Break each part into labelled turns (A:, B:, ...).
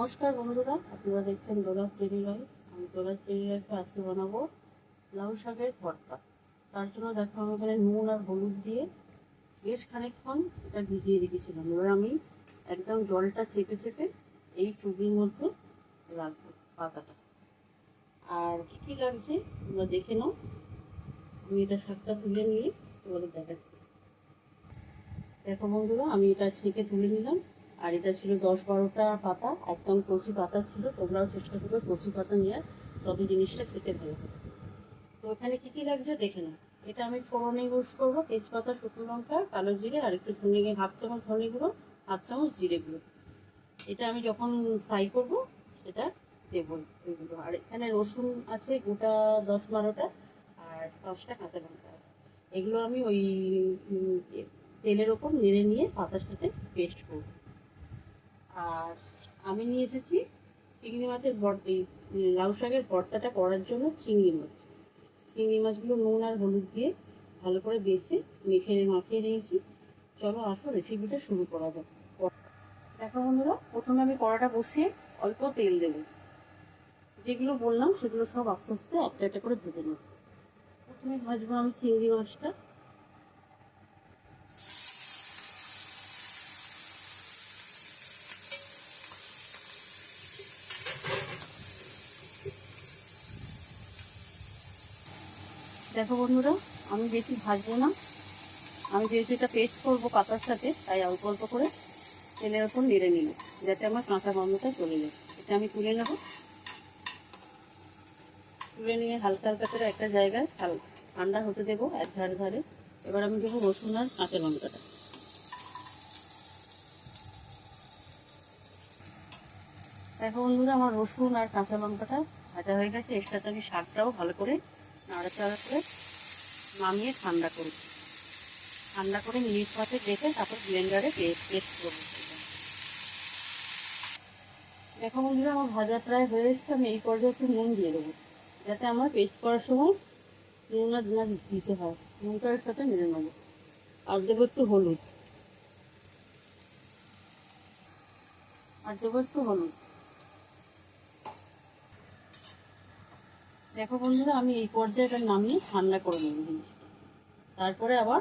A: নমস্কার বন্ধুরা, আপনারা দেখছেন দোলাস ডেইলি লাইফ। আমি দোলাস ডেইলি লাইফে আজকে বানাবো লাউ শাকের ভর্তা। তার জন্য দেখো আমি এখানে নুন আর হলুদ দিয়ে বেশ খানিকক্ষণ এটা ভিজিয়ে রেখেছিলাম। এবার আমি একদম জলটা চেপে চেপে এই চুবির মধ্যে রাখবো পাতাটা। আর কী কী লাগছে তোমরা দেখে নাও। আমি এটা শাকটা তুলে নিয়ে তোমাদের দেখাচ্ছি। দেখো বন্ধুরা, আমি এটা ছেঁকে তুলে নিলাম। আর এটা ছিল 10-12টা পাতা, একদম কচি পাতা ছিল। তোমরাও চেষ্টা করবে কচি পাতা নিয়ে, তবে জিনিসটা খেতে ভালো হবে। তো এখানে কী কী লাগছে দেখে নাও। এটা আমি ফোড়নে ইউজ করবো তেজপাতা, শুকনো লঙ্কা, কালো জিরে আর একটু ধনে, 1/2 চামচ ধনে গুঁড়ো, 1/2 চামচ জিরে গুঁড়ো। এটা আমি যখন ফ্রাই করবো সেটা দেবো এগুলো। আর এখানে রসুন আছে গোটা 10-12টা, আর 5টা কাঁচা লঙ্কা আছে। এগুলো আমি ওই তেলের ওপর নেড়ে নিয়ে পাতার সাথে পেস্ট করব। আর আমি নিয়ে এসেছি চিংড়ি মাছের লাউ শাকের ভর্তাটা করার জন্য চিংড়ি মাছ। চিংড়ি মাছগুলো নুন আর হলুদ দিয়ে ভালো করে বেছে মাখিয়ে নিয়েছি। চলো আসো রেসিপিটা শুরু করা যাক। দেখো বন্ধুরা, প্রথমে আমি কড়াটা বসিয়ে অল্প তেল দেব। যেগুলো বললাম সেগুলো সব আস্তে আস্তে একটা একটা করে ভেজে নেব। প্রথমে ভাজবো আমি চিংড়ি মাছটা। দেখো বন্ধুরা, আমি বেশি ভাজবো না। আমি যেহেতু এটা পেস্ট করবো পাতার সাথে, তাই অল্প অল্প করে তেলের ওপর নেড়ে নিল, যাতে আমার কাঁচা গন্ধটা চলে যায়। এটা আমি তুলে নেব। তুলে নিয়ে হালকা হালকা করে একটা জায়গায় ঠান্ডা হতে দেবো এক ধারে ধারে। এবার আমি দেবো রসুন আর কাঁচা লঙ্কাটা। দেখো বন্ধুরা, আমার রসুন আর কাঁচা লঙ্কাটা ভাজা হয়ে গেছে। এর সাথে আমি শাকটাও ভালো করে নাড়াচাড়া করে নামিয়ে ঠান্ডা করি। ঠান্ডা করে মিনিট পাঁচেক রেখে তারপর ব্লেন্ডারে পেস্ট করবো। দেখো বন্ধুরা, আমার ভাজা প্রায় হয়ে এসছে। আমি এই পর্যায়ে একটু নুন দিয়ে দেবো, যাতে আমার পেস্ট করার সময় নুন না দিতে হয়। নুনটার সাথে নেড়ে নেবো। আর দেবো একটু হলুদ। দেখো বন্ধুরা, আমি এই পর্যায়ে এটা নামিয়ে ঠান্ডা করে নেব জিনিসটা। তারপরে আবার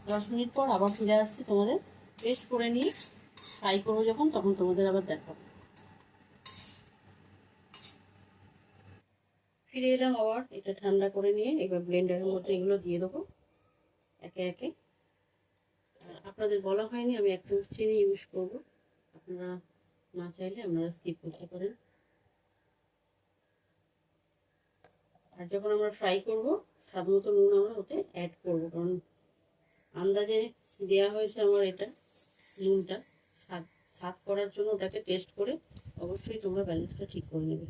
A: 10 মিনিট পর আবার ফিরে আসছি তোমাদের। পেস্ট করে নিয়ে ফ্রাই করবো যখন, তখন তোমাদের আবার দেখাবো। ফিরে এলাম আবার এটা ঠান্ডা করে নিয়ে। এবার ব্লেন্ডারের মধ্যে এগুলো দিয়ে দেবো একে একে। আপনাদের বলা হয়নি আমি 1 চামচ চিনি ইউজ করবো। আপনারা না চাইলে আপনারা স্কিপ করতে পারেন। আর যখন আমরা ফ্রাই করবো, স্বাদ মতো নুন আমরা ওতে অ্যাড করবো, কারণ আন্দাজে দেওয়া হয়েছে আমার এটা নুনটা। স্বাদ করার জন্য ওটাকে টেস্ট করে অবশ্যই তোমরা ব্যালেন্সটা ঠিক করে নেবে।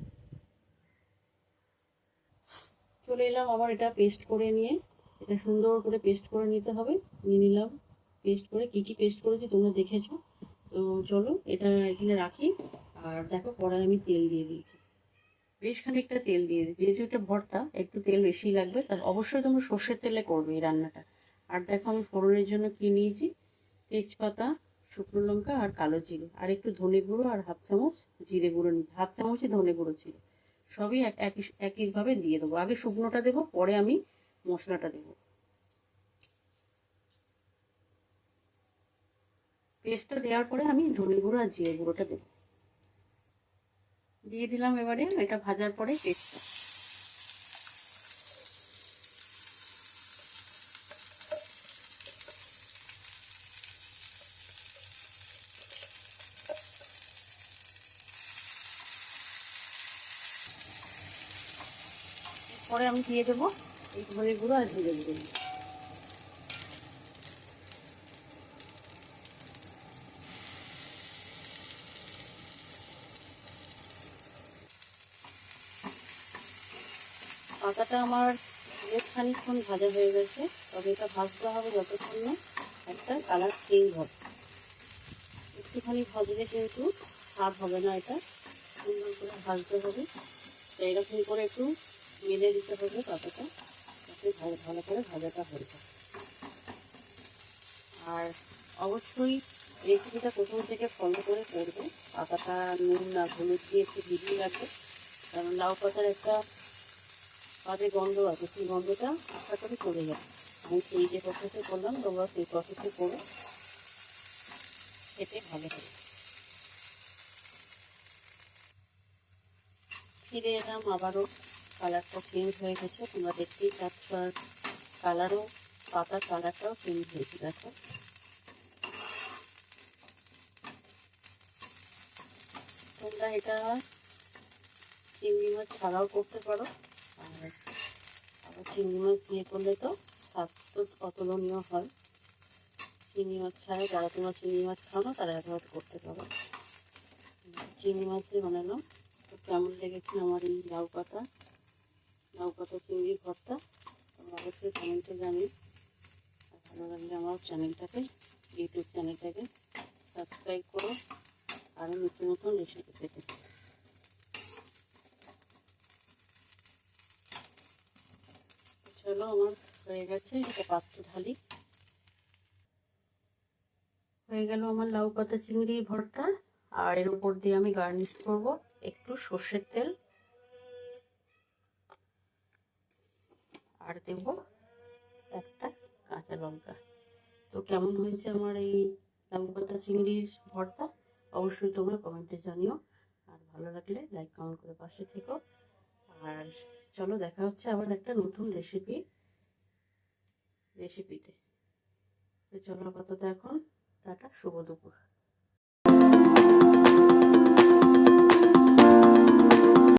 A: চলে এলাম আবার এটা পেস্ট করে নিয়ে। এটা সুন্দর করে পেস্ট করে নিতে হবে। নিয়ে নিলাম পেস্ট করে। কি কি পেস্ট করেছি তোমরা দেখেছো। তো চলো এটা এখানে রাখি। আর দেখো কড়াই আমি তেল দিয়ে দিয়েছি, বেশ খানিকটা তেল দিয়ে দিয়েছি। যেহেতু এটা ভর্তা, একটু তেল বেশি লাগবে। তার অবশ্যই তোমরা সর্ষের তেলে করবে এই রান্নাটা। আর দেখো আমি ফোড়নের জন্য কি নিয়েছি, তেজপাতা, শুকনো লঙ্কা আর কালো জিরে, আর একটু ধনে গুঁড়ো আর 1/2 চামচ জিরে গুঁড়ো নিয়েছি। 1/2 চামচই ধনে গুঁড়ো ছিল। সবই একইভাবে দিয়ে দেবো। আগে শুকনোটা দেবো, পরে আমি মশলাটা দেবো। পেস্টটা দেওয়ার পরে আমি ধনে গুঁড়ো আর জিরে গুঁড়োটা দেবো, দিয়ে দিলাম। এবারে এটা ভাজার পরে পেস্টটা। পরে আমি দিয়ে দেবো এই ধনে গুঁড়ো আর জিরে গুঁড়ো। পাতাটা আমার বেশ খানিকক্ষণ ভাজা হয়ে গেছে। তবে এটা ভাজতে হবে যতক্ষণ না একটা কালার চেঞ্জ হবে। একটুখানি ভাজলে কিন্তু স্বাদ হবে না, এটা সুন্দর করে ভাজতে হবে। এরকম করে একটু মেলে দিতে হবে পাতাটা, যাতে ভালো করে ভাজাটা হয়ে যায়। আর অবশ্যই রেসিপিটা প্রথম থেকে ফলো করে করবে। পাতাটা নুন আর হলুদ দিয়ে একটু ভিজিয়ে রাখবে, কারণ লাউ পাতার একটা বাজে গন্ধ আছে, সেই গন্ধটা আস্তে করে চলে যাবে। আমি সেই যে প্রসেসে করলাম, তোমরা সেই প্রসেসে করো, খেতে ভালো হবে। ফিরে এলাম আবারও, কালারটা চেঞ্জ হয়ে গেছে, তোমরা দেখতেই পাচ্ছ। আর কালারও, পাতার কালারটাও চেঞ্জ হয়েছে, দেখো। তোমরা এটা চিংড়ি মাছ ছাড়াও করতে পারো, আর আবার চিংড়ি মাছ দিয়ে করলে তো স্বাদ তো অতুলনীয় হয়। চিংড়ি মাছ ছাড়া যারা তোমরা চিংড়ি মাছ খাও না, তারা একবার করতে পারো। চিংড়ি মাছ দিয়ে বানালাম। তো কেমন লেগেছে আমার এই লাউ পাতা চিংড়ির ভর্তা, তোমরা অবশ্যই কমেন্টে জানিও। আর ভালো লাগলে আমার চ্যানেলটাকে, ইউটিউব চ্যানেলটাকে সাবস্ক্রাইব করো, আরও নতুন নতুন রেসিপি পেতে। চলো, আমার হয়ে গেছে, এটা পাত্রে ঢালি। হয়ে গেল আমার লাউ পাতা চিংড়ির ভর্তা। আর এর উপর দিয়ে আমি গার্নিশ করব একটু সর্ষের তেল, আর দেব একটা কাঁচা লঙ্কা। তো কেমন হয়েছে আমার এই লাউ পাতা চিংড়ির ভর্তা, অবশ্যই তোমরা কমেন্টে জানিও। আর ভালো লাগলে লাইক কমেন্ট করে পাশে থেকো। আর চলো, দেখা হচ্ছে আবার একটা নতুন রেসিপিতে। তো চলো, আপাতত এখন টাটা, শুভ দুপুর।